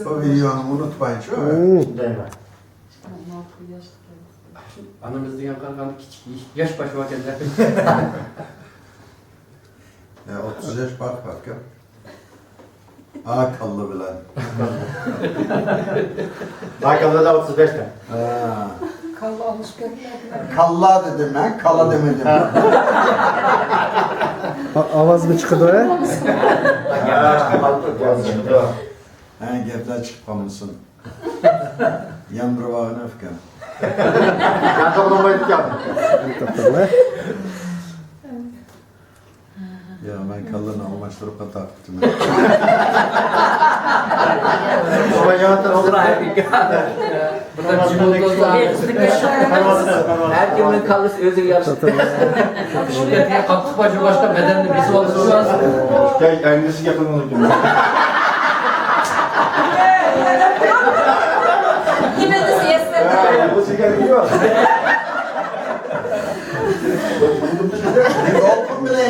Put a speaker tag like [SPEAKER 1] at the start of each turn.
[SPEAKER 1] O videonu unutmayın şu.
[SPEAKER 2] Değil mi?
[SPEAKER 3] Anamız diyen kalkan küçük yaş başı vakenler.
[SPEAKER 1] Ya 30 yaş fark var ya. Akallı bilen.
[SPEAKER 2] Hakan'da da 35'te.
[SPEAKER 1] Ha.
[SPEAKER 4] Kalla alışkanlıklar.
[SPEAKER 1] Kalla dedim ben, kala demedim.
[SPEAKER 5] Avaz mı çıkdı o ya?
[SPEAKER 1] Ha, gevler çıkmamışsın. Yandır bağını öfken.
[SPEAKER 2] Ben toplamayı yaptım.
[SPEAKER 5] Tatlım ha?
[SPEAKER 1] Ya ben kallını almıştırıp da taktım.
[SPEAKER 2] Ama yanıtlar olur.
[SPEAKER 3] Bunlar cimbotoza.
[SPEAKER 6] Her kimin kalırsa özür yapsın.
[SPEAKER 3] Şirketiye kalktık başı başka bedenli birisi oldu şu an.
[SPEAKER 2] Endişi yapın onu diyorum.
[SPEAKER 4] Yine de siesta.
[SPEAKER 2] Bu sigara yiyor.
[SPEAKER 1] Bir olgun bile